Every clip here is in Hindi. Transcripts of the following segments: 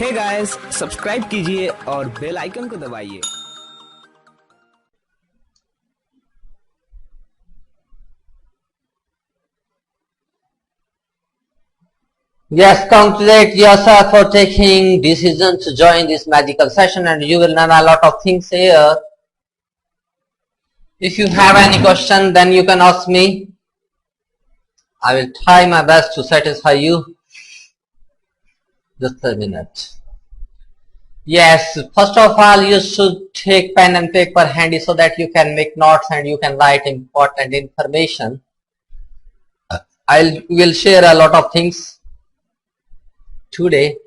हे गाइस, सब्सक्राइब कीजिए और बेल आइकन को दबाइए। Yes, congratulate yourself for taking decision to join this magical session, and you will learn a lot of things here. If you have any question, then you can ask me. I will try my best to satisfy you. Just a minute. Yes, first of all, you should take pen and paper handy so that you can make notes and you can write important information. I will share a lot of things today.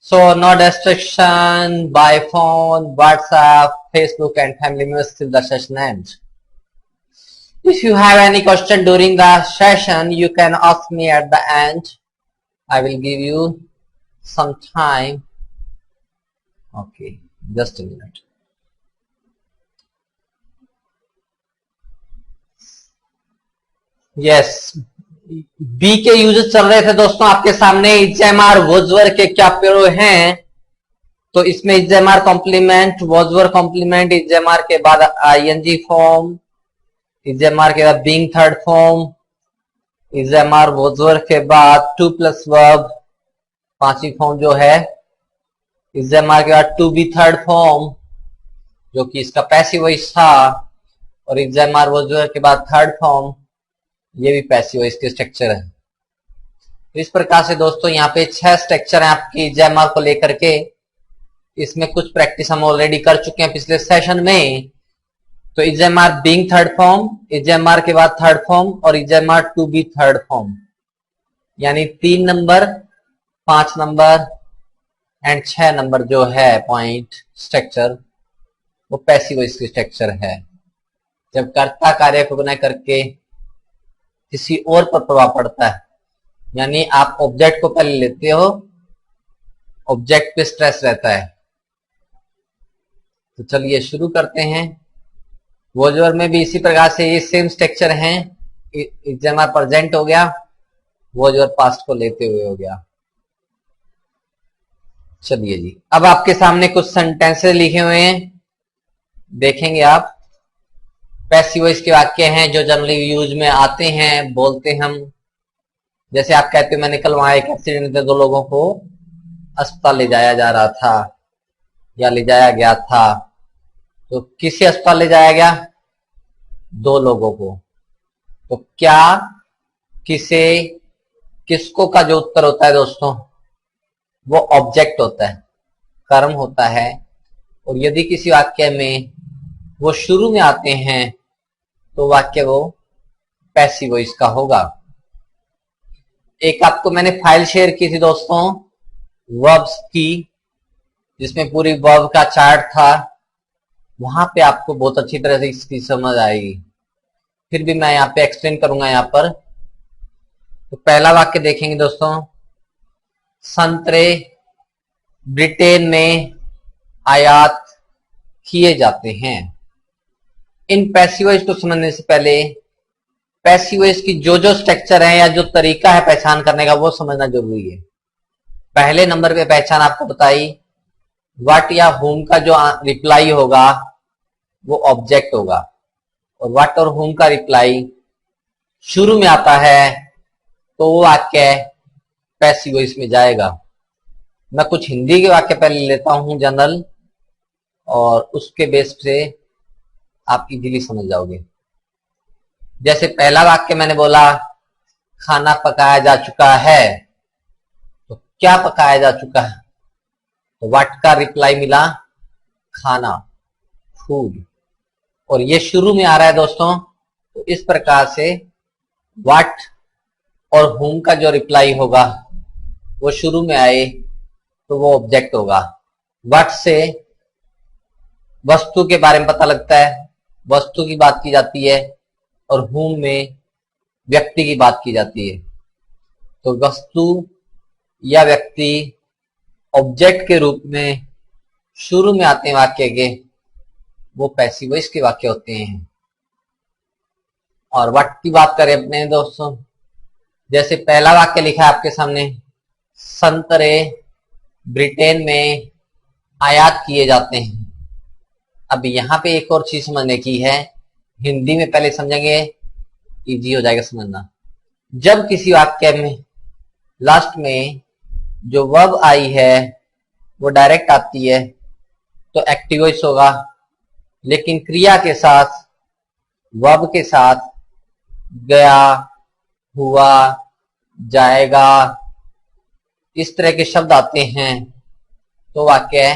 So no distraction by phone, WhatsApp, Facebook and family members till the session ends. If you have any question during the session, you can ask me at the end. I will give you some time. Okay, just a minute. Yes, be के यूजेस चल रहे थे दोस्तों आपके सामने। इजेएमआर वॉजवर के क्या पेरो हैं, तो इसमें इजेएमआर कॉम्प्लीमेंट, वॉजवर कॉम्प्लीमेंट, इजेएमआर के बाद आईएनजी फॉर्म, इजेएमआर के बाद बीइंग थर्ड फॉर्म, इजेएमआर वॉजवर के बाद टू प्लस वर्ब पांचवी फॉर्म जो है, इजेएमआर के बाद टू बी थर्ड फॉर्म जो कि इसका पैसिव वॉइस था, और इजेएमआर वॉजवर के बाद थर्ड फॉर्म, ये भी पैसिव वॉइस के स्ट्रक्चर है। इस प्रकार से दोस्तों यहाँ पे 6 स्ट्रक्चर है आपकी इजेएमआर को लेकर के। इसमें कुछ प्रैक्टिस हम ऑलरेडी कर चुके हैं पिछले सेशन में। तो इजेएमआर बीइंग थर्ड फॉर्म, इजेएमआर के बाद थर्ड फॉर्म और इजेएमआर टू बी थर्ड फॉर्म, यानी 3 नंबर, 5 नंबर एंड 6 नंबर जो है पॉइंट स्ट्रक्चर, वो पैसिव वॉइस की स्ट्रक्चर है। जब कर्ता कार्य को बना करके किसी और पर प्रभाव पड़ता है, यानी आप ऑब्जेक्ट को पहले लेते हो, ऑब्जेक्ट पे स्ट्रेस रहता है। तो चलिए शुरू करते हैं। वॉजवर में भी इसी प्रकार से ये सेम स्ट्रक्चर हैं। इजेएमआर प्रेजेंट हो गया, वॉजवर पास्ट को लेते हुए हो गया। चलिए जी, अब आपके सामने कुछ सेंटेंसेस लिखे हुए हैं, देखेंगे आप। पैसिव वॉइस के वाक्य हैं जो जनरली यूज में आते हैं, बोलते हम। जैसे आप कहते हो मैंने कल वहां एक एक्सीडेंट में 2 लोगों को अस्पताल ले जाया जा रहा था या ले जाया गया था। तो किसे अस्पताल ले जाया गया? 2 लोगों को। तो क्या, किसे, किसको का जो उत्तर होता है दोस्तों, वो ऑब्जेक्ट होता है, कर्म होता है। और यदि किसी वाक्य में वो शुरू में आते हैं तो वाक्य वो पैसिव वॉइस का होगा। एक आपको मैंने फाइल शेयर की थी दोस्तों वर्ब्स की, जिसमें पूरी वर्ब का चार्ट था। वहां पे आपको बहुत अच्छी तरह से इसकी समझ आएगी। फिर भी मैं यहाँ पे एक्सप्लेन करूंगा यहाँ पर। तो पहला वाक्य देखेंगे दोस्तों, संतरे ब्रिटेन में आयात किए जाते हैं। इन पैसिव वॉइस को समझने से पहले पैसिव वॉइस की जो स्ट्रक्चर है या जो तरीका है पहचान करने का, वो समझना जरूरी है। पहले नंबर पे पहचान आपको बताई, व्हाट या होम का जो रिप्लाई होगा वो ऑब्जेक्ट होगा, और व्हाट और होम का रिप्लाई शुरू में आता है तो वो वाक्य पैसिव वॉइस में जाएगा। मैं कुछ हिंदी के वाक्य पहले लेता हूं जनरल, और उसके बेस से आप इजीली समझ जाओगे। जैसे पहला वाक्य मैंने बोला, खाना पकाया जा चुका है। तो क्या पकाया जा चुका है? तो व्हाट का रिप्लाई मिला? खाना, फूड। और ये शुरू में आ रहा है दोस्तों। तो इस प्रकार से व्हाट और होम का जो रिप्लाई होगा वो शुरू में आए तो वो ऑब्जेक्ट होगा। व्हाट से वस्तु के बारे में पता लगता है, वस्तु की बात की जाती है, और होम में व्यक्ति की बात की जाती है। तो वस्तु या व्यक्ति ऑब्जेक्ट के रूप में शुरू में आते हैं वाक्य के, वो पैसिव वॉइस के वाक्य होते हैं। और व्हाट की बात करें अपने दोस्तों, जैसे पहला वाक्य लिखा है आपके सामने, संतरे ब्रिटेन में आयात किए जाते हैं। अब यहाँ पे एक और चीज समझने की है, हिंदी में पहले समझेंगे, इजी हो जाएगा समझना। जब किसी वाक्य में लास्ट में जो वर्ब आई है वो डायरेक्ट आती है तो एक्टिव वॉइस होगा, लेकिन क्रिया के साथ वर्ब के साथ गया, हुआ, जाएगा, इस तरह के शब्द आते हैं तो वाक्य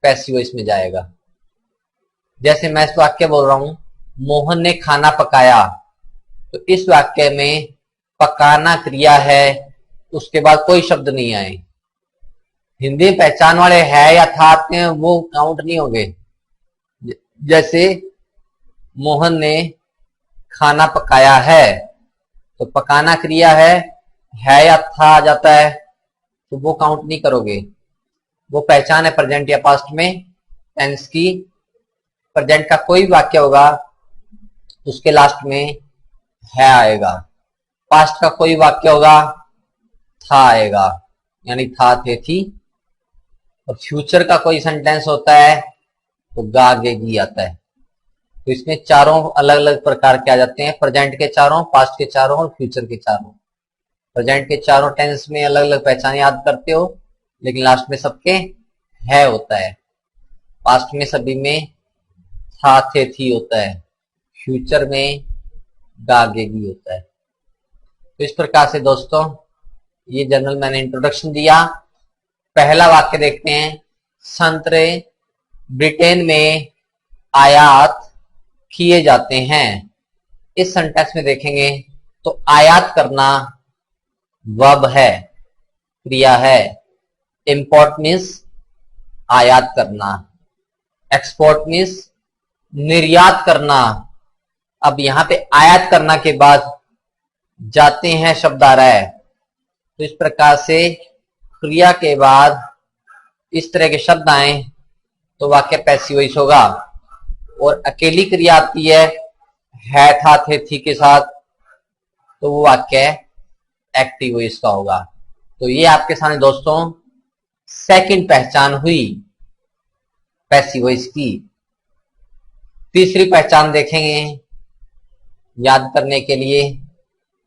पैसिव वॉइस में जाएगा। जैसे मैं इस वाक्य बोल रहा हूं, मोहन ने खाना पकाया, तो इस वाक्य में पकाना क्रिया है, उसके बाद कोई शब्द नहीं आए। हिंदी में पहचान वाले है या था आते हैं वो काउंट नहीं होंगे। जैसे मोहन ने खाना पकाया है, तो पकाना क्रिया है या था आ जाता है तो वो काउंट नहीं करोगे। वो पहचान है प्रेजेंट या पास्ट में टेंस की। प्रेजेंट का कोई वाक्य होगा उसके लास्ट में है आएगा, पास्ट का कोई वाक्य होगा था आएगा, यानी था, थे, थी। और फ्यूचर का कोई सेंटेंस होता है तो गा, गे, गी आता है। तो इसमें चारों अलग अलग प्रकार के आ जाते हैं, प्रेजेंट के चारों, पास्ट के चारों और फ्यूचर के चारों। प्रेजेंट के चारों टेंस में अलग अलग पहचान याद करते हो, लेकिन लास्ट में सबके है होता है। पास्ट में सभी में था, थे, थी होता है, फ्यूचर में गा, गे, गी होता है। तो इस प्रकार से दोस्तों ये जनरल मैंने इंट्रोडक्शन दिया। पहला वाक्य देखते हैं, संतरे ब्रिटेन में आयात किए जाते हैं। इस सेंटेंस में देखेंगे तो आयात करना वर्ब है, क्रिया है। इंपोर्ट मीन्स आयात करना, एक्सपोर्ट मीन्स निर्यात करना। अब यहां पे आयात करना के बाद जाते हैं शब्द आ रहा है, तो इस प्रकार से क्रिया के बाद इस तरह के शब्द आए तो वाक्य पैसिव वॉइस होगा। और अकेली क्रिया आती है था, थे, थी के साथ, तो वो वाक्य एक्टिव वॉइस का होगा। तो ये आपके सामने दोस्तों सेकंड पहचान हुई पैसिव वॉइस की। तीसरी पहचान देखेंगे याद करने के लिए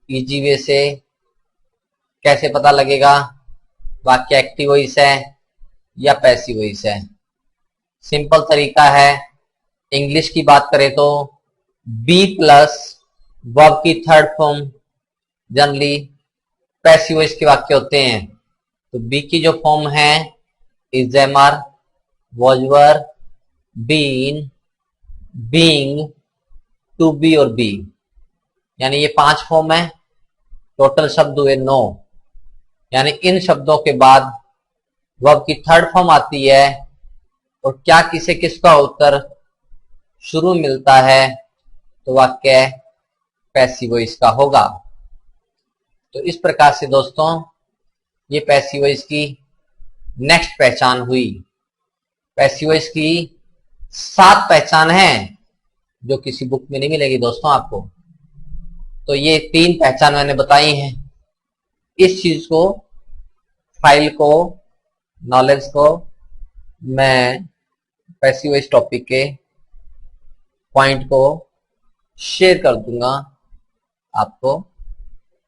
इजी वे से कैसे पता लगेगा वाक्य एक्टिव वॉइस है या पैसिव वॉइस है। सिंपल तरीका है, इंग्लिश की बात करें तो बी प्लस वर्ब की third form generally passive voice के वाक्य होते हैं। तो बी की जो फॉर्म है is, am are, was were, been, being, to be और बी, यानी ये 5 फॉर्म है। टोटल शब्द हुए 9, यानी इन शब्दों के बाद वर्ब की थर्ड फॉर्म आती है और क्या किसे किसका उत्तर शुरू मिलता है तो वाक्य पैसिव वॉइस का होगा। तो इस प्रकार से दोस्तों ये पैसिव वॉइस की नेक्स्ट पहचान हुई। पैसिव वॉइस की 7 पहचान है जो किसी बुक में नहीं मिलेगी दोस्तों आपको। तो ये 3 पहचान मैंने बताई हैं। इस चीज को, फाइल को, नॉलेज को मैं पैसिव वॉइस टॉपिक के पॉइंट को शेयर कर दूंगा आपको,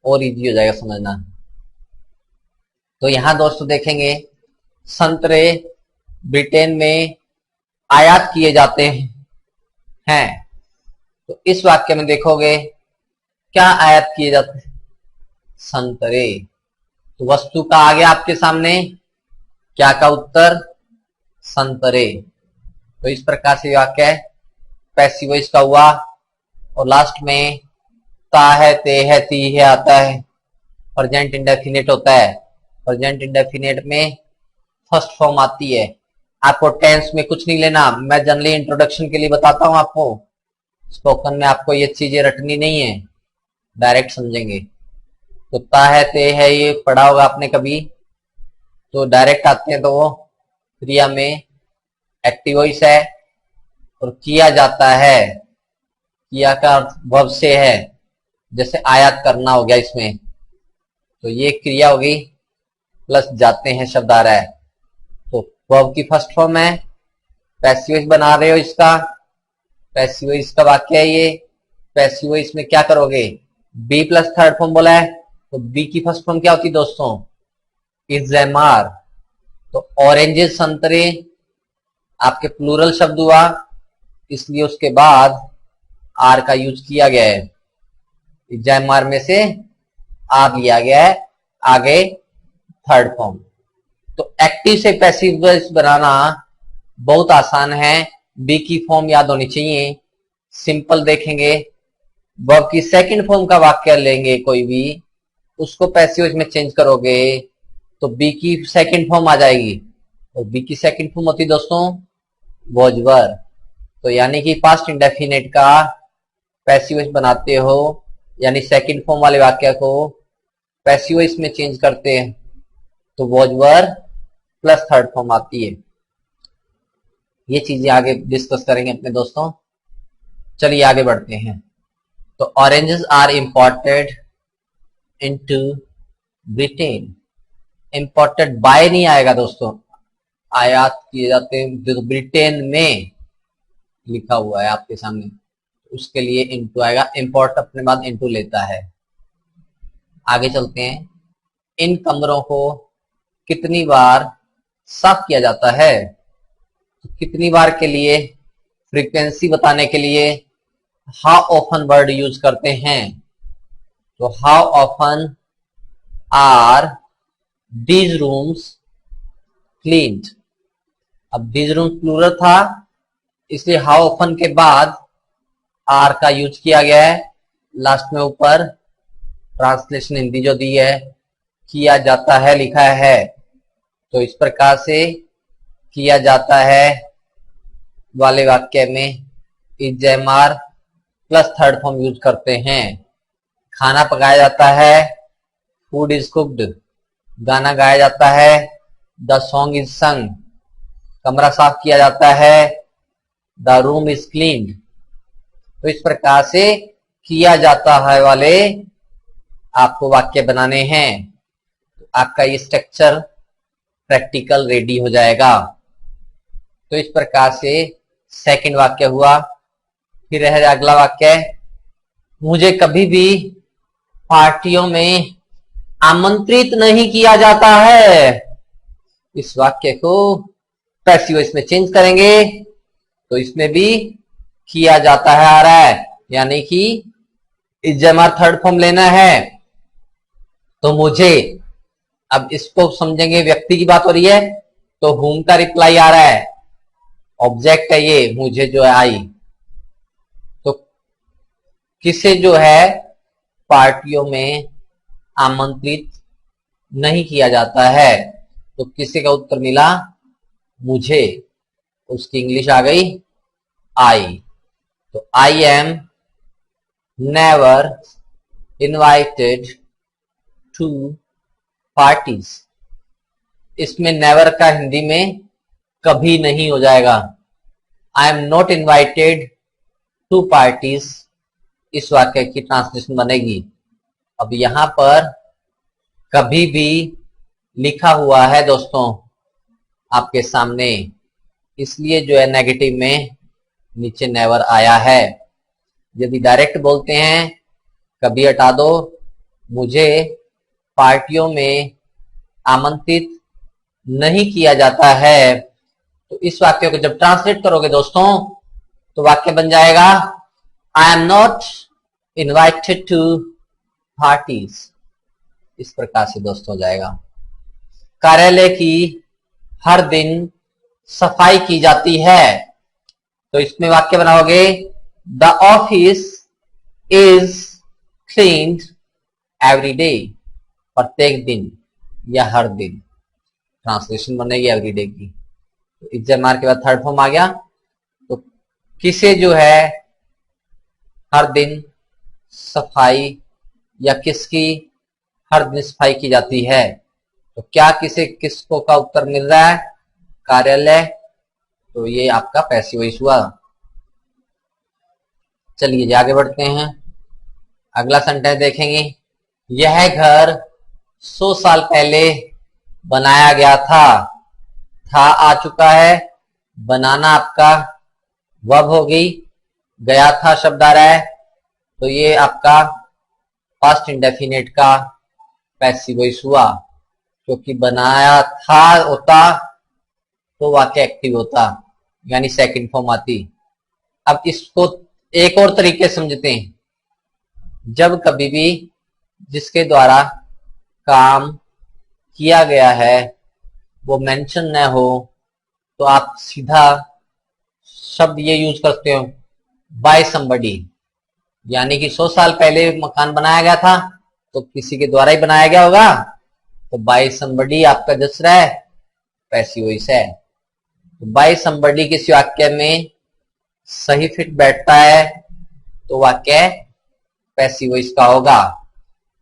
और इजी हो जाएगा समझना। तो यहां दोस्तों देखेंगे संतरे ब्रिटेन में आयात किए जाते हैं। तो इस वाक्य में देखोगे क्या आयात किए जाते हैं, संतरे। तो वस्तु का आ गया आपके सामने, क्या का उत्तर संतरे। तो इस प्रकार से वाक्य पैसिव वॉइस का हुआ। और लास्ट में ता है, ते है, ती है आता है, प्रेजेंट इंडेफिनिट होता है। प्रेजेंट इंडेफिनिट में फर्स्ट फॉर्म आती है। आपको टेंस में कुछ नहीं लेना, मैं जनरली इंट्रोडक्शन के लिए बताता हूं आपको। स्पोकन में आपको ये चीजें रटनी नहीं है, डायरेक्ट समझेंगे। तो ता है, ते है, ये पढ़ा होगा आपने कभी, तो डायरेक्ट आते हैं तो वो क्रिया में एक्टिव वॉइस है। और किया जाता है, किया का अर्थ वर्ब से है, जैसे आयात करना हो गया इसमें, तो ये क्रिया होगी प्लस जाते हैं शब्द आ रहा है, वर्ब की फर्स्ट फॉर्म है, पैसिव वॉइस बना रहे हो इसका, पैसिव वॉइस का वाक्य है ये। पैसिव वॉइस में क्या करोगे, बी प्लस थर्ड फॉर्म बोला है, तो बी की फर्स्ट फॉर्म क्या होती है दोस्तों, इज़ेमार। तो ऑरेंजेस संतरे आपके प्लूरल शब्द हुआ, इसलिए उसके बाद आर का यूज किया गया है। इज़ेमार में से आर लिया गया है, आगे थर्ड फॉर्म। तो एक्टिव से पैसिव वॉइस बनाना बहुत आसान है, बी की फॉर्म याद होनी चाहिए। सिंपल देखेंगे, वर्ब की सेकंड फॉर्म का वाक्य लेंगे कोई भी, उसको पैसिव वॉइस में चेंज करोगे तो बी की सेकंड फॉर्म आ जाएगी। और बी की सेकंड फॉर्म होती है दोस्तों वॉज वर। तो यानी कि पास्ट इंडेफिनिट का पैसिव वॉइस बनाते हो, यानी सेकंड फॉर्म वाले वाक्य को पैसिव वॉइस में चेंज करते हैं तो was were plus third form आती है। ये चीजें आगे डिस्कस करेंगे अपने दोस्तों। चलिए आगे बढ़ते हैं। तो oranges are imported into Britain. Imported by नहीं आएगा दोस्तों, आयात किए जाते हैं, जो ब्रिटेन में लिखा हुआ है आपके सामने, उसके लिए इनटू आएगा। इंपोर्ट अपने बाद इनटू लेता है। आगे चलते हैं। इन कमरों को कितनी बार साफ किया जाता है, तो कितनी बार के लिए फ्रीक्वेंसी बताने के लिए हाउ ऑफन वर्ड यूज करते हैं। तो how often are these rooms cleaned. अब दीज रूम्स प्लूरल था, इसलिए हाउ ऑफन के बाद आर का यूज किया गया है। लास्ट में ऊपर ट्रांसलेशन हिंदी जो दी है, किया जाता है लिखा है, तो इस प्रकार से किया जाता है वाले वाक्य में इज़ेमार प्लस थर्ड फॉर्म यूज करते हैं। खाना पकाया जाता है, फूड इज कुक्ड। गाना गाया जाता है, द सॉन्ग इज संग। कमरा साफ किया जाता है, द रूम इज क्लीन्ड। तो इस प्रकार से किया जाता है वाले आपको वाक्य बनाने हैं। तो आपका ये स्ट्रक्चर प्रैक्टिकल रेडी हो जाएगा। तो इस प्रकार से सेकंड वाक्य हुआ। फिर है अगला वाक्य, मुझे कभी भी पार्टियों में आमंत्रित नहीं किया जाता है। इस वाक्य को पैसिव वॉइस में चेंज करेंगे तो इसमें भी किया जाता है आ रहा है, यानी कि इज़ेमार थर्ड फॉर्म लेना है। तो मुझे, अब इसको समझेंगे, व्यक्ति की बात हो रही है तो हुम का रिप्लाई आ रहा है, ऑब्जेक्ट है ये, मुझे जो है आई। तो किसे जो है पार्टियों में आमंत्रित नहीं किया जाता है, तो किसी का उत्तर मिला मुझे। उसकी इंग्लिश आ गई आई। तो I am never invited to parties. इसमें नेवर का हिंदी में कभी नहीं हो जाएगा। I am not invited to parties, इस वाक्य की ट्रांसलेशन बनेगी। अब यहां पर कभी भी लिखा हुआ है दोस्तों आपके सामने, इसलिए जो है नेगेटिव में नीचे नेवर आया है। यदि डायरेक्ट बोलते हैं कभी हटा दो, मुझे पार्टियों में आमंत्रित नहीं किया जाता है, तो इस वाक्य को जब ट्रांसलेट करोगे दोस्तों तो वाक्य बन जाएगा I am not invited to parties. इस प्रकार से दोस्तों हो जाएगा। कार्यालय की हर दिन सफाई की जाती है, तो इसमें वाक्य बनाओगे the office is cleaned every day. प्रत्येक दिन या हर दिन, ट्रांसलेशन बनेगी एवरीडे की। तो इज़ेमार के बाद थर्ड फॉर्म आ गया। तो किसे जो है हर दिन सफाई या किसकी हर दिन सफाई की जाती है, तो क्या किसे किसको का उत्तर मिल रहा है, कार्यालय। तो ये आपका पैसिव वॉइस हुआ। चलिए आगे बढ़ते हैं। अगला सेंटेंस देखेंगे, यह घर 100 साल पहले बनाया गया था। था आ चुका है, बनाना आपका वर्ब हो गई, गया था शब्द आ रहा है, तो ये आपका पास्ट इंडेफिनिट का पैसिव वॉइस हुआ, क्योंकि बनाया था होता तो वाक्य एक्टिव होता, यानी सेकंड फॉर्म आती। अब इसको एक और तरीके समझते हैं, जब कभी भी जिसके द्वारा काम किया गया है वो मेंशन न हो, तो आप सीधा शब्द ये यूज करते हो बाय समबडी, यानी कि 100 साल पहले मकान बनाया गया था तो किसी के द्वारा ही बनाया गया होगा, तो बाय समबडी आपका जस रहा है पैसिव वॉइस है। तो बाय समबडी किसी वाक्य में सही फिट बैठता है तो वाक्य पैसिव वॉइस का होगा।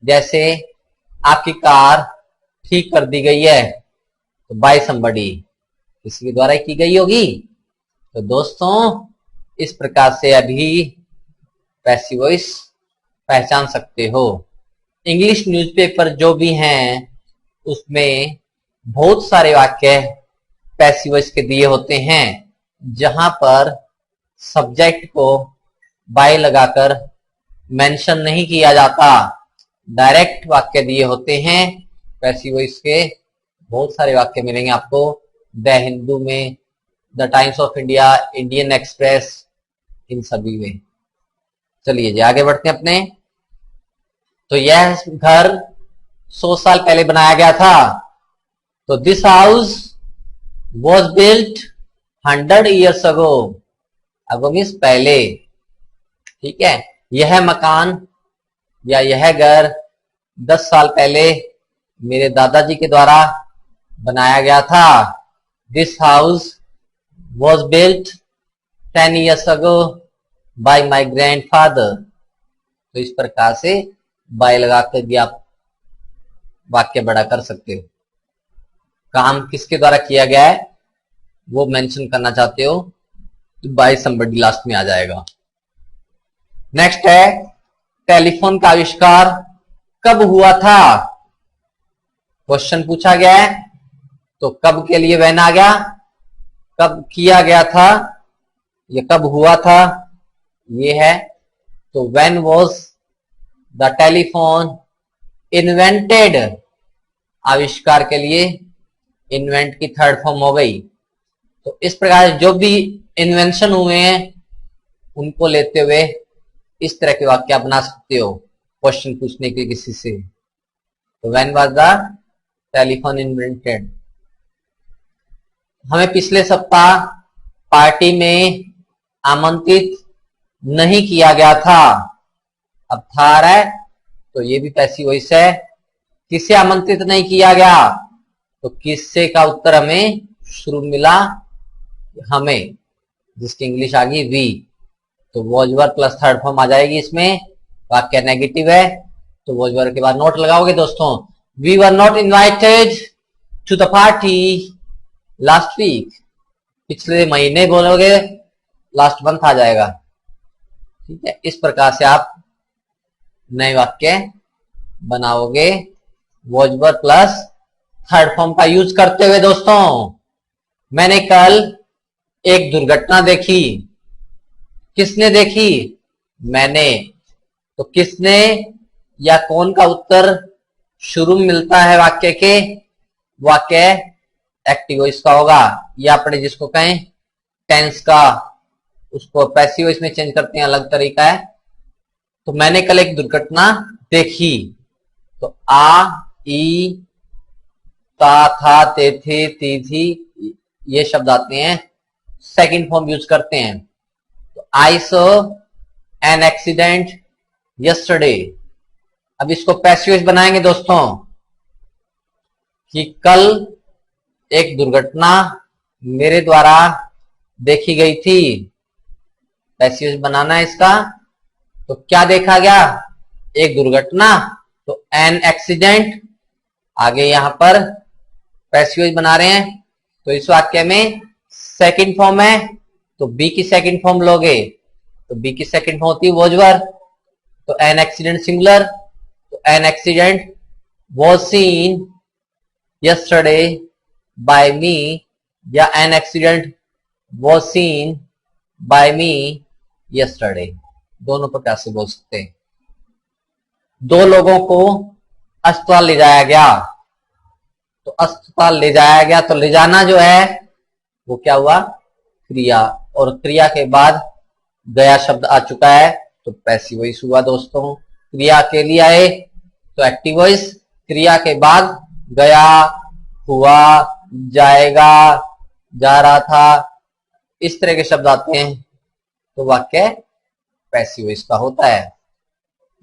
जैसे आपकी कार ठीक कर दी गई है तो बाय समबडी किसी के द्वारा ही की गई होगी। तो दोस्तों इस प्रकार से अभी पैसिव वॉइस पहचान सकते हो। इंग्लिश न्यूज़पेपर जो भी हैं उसमें बहुत सारे वाक्य पैसिव वॉइस के दिए होते हैं, जहां पर सब्जेक्ट को बाय लगाकर मेंशन नहीं किया जाता, डायरेक्ट वाक्य दिए होते हैं पैसिव वॉइस के। बहुत सारे वाक्य मिलेंगे आपको द हिंदू में, the Times of India, Indian Express, इन सभी में। चलिए जी आगे बढ़ते हैं अपने। तो यह घर 100 साल पहले बनाया गया था, तो this house was built 100 years ago। अब मीन्स पहले, ठीक है। यह मकान या यह घर 10 साल पहले मेरे दादाजी के द्वारा बनाया गया था। This house was built 10 years ago bye my grandfather. तो इस प्रकार से बाय लगाकर भी आप वाक्य बड़ा कर सकते हो। काम किसके द्वारा किया गया है वो मेंशन करना चाहते हो तो बाय समबडी लास्ट में आ जाएगा। नेक्स्ट है टेलीफोन का आविष्कार कब हुआ था। क्वेश्चन पूछा गया है तो कब के लिए व्हेन आ गया, कब किया गया था, ये कब हुआ था ये है। तो when was the telephone invented, आविष्कार के लिए इन्वेंट की थर्ड फॉर्म हो गई। तो इस प्रकार जो भी इन्वेंशन हुए हैं उनको लेते हुए इस तरह के वाक्य बना सकते हो क्वेश्चन पूछने के किसी से। तो when was the telephone invented. हमें पिछले सप्ताह पार्टी में आमंत्रित नहीं किया गया था। अब था आ रहा है तो ये भी पैसिव वॉइस है। किसे आमंत्रित नहीं किया गया, तो किससे का उत्तर हमें शुरू मिला, हमें, जिसकी इंग्लिश आ गई वी। तो was were plus third form आ जाएगी इसमें। वाक्य नेगेटिव है तो वॉज वर के बाद नोट लगाओगे दोस्तों। We were not invited to the party last week. पिछले महीने बोलोगे लास्ट मंथ आ जाएगा, ठीक है। इस प्रकार से आप नए वाक्य बनाओगे was were plus third form का यूज करते हुए। दोस्तों मैंने कल एक दुर्घटना देखी। किसने देखी, मैंने। तो किसने या कौन का उत्तर शुरू में मिलता है वाक्य के, वाक्य एक्टिव वॉइस का होगा, या अपने जिसको कहें टेंस का, उसको पैसिव वॉइस में चेंज करते हैं, अलग तरीका है। तो मैंने कल एक दुर्घटना देखी, तो आ, ई, ता, था, ते, थे, ती, थी, ये शब्द आते हैं, सेकंड फॉर्म यूज करते हैं। तो I saw an accident yesterday. अब इसको पैसिव वॉइस बनाएंगे दोस्तों कि कल एक दुर्घटना मेरे द्वारा देखी गई थी। पैसिव वॉइस बनाना है इसका। तो क्या देखा गया, एक दुर्घटना, तो एन एक्सीडेंट, आगे यहां पर पैसिव वॉइस बना रहे हैं। तो इस वाक्य में सेकंड फॉर्म है तो बी की सेकंड फॉर्म लोगे, तो बी की सेकंड फॉर्म होती है वॉज वर। तो एन एक्सीडेंट सिंगुलर, तो an accident was seen yesterday by me या an accident was seen by me yesterday, दोनों प्रकार से बोल सकते हैं। दो लोगों को अस्पताल ले जाया गया, तो अस्पताल ले जाया गया, तो ले जाना जो है वो क्या हुआ, क्रिया, और क्रिया के बाद गया शब्द आ चुका है तो पैसिव वॉइस हुआ दोस्तों। क्रिया के लिए आए तो एक्टिव वॉइस, क्रिया के बाद गया, हुआ, जाएगा, जा रहा था, इस तरह के शब्द आते हैं तो वाक्य पैसिव वॉइस का होता है।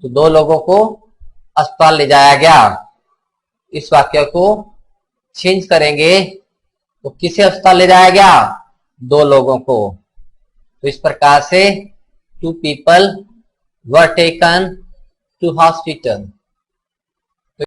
तो दो लोगों को अस्पताल ले जाया गया, इस वाक्य को चेंज करेंगे तो किसे अस्पताल ले जाया गया, दो लोगों को। तो इस प्रकार से 2 people were taken to hospital।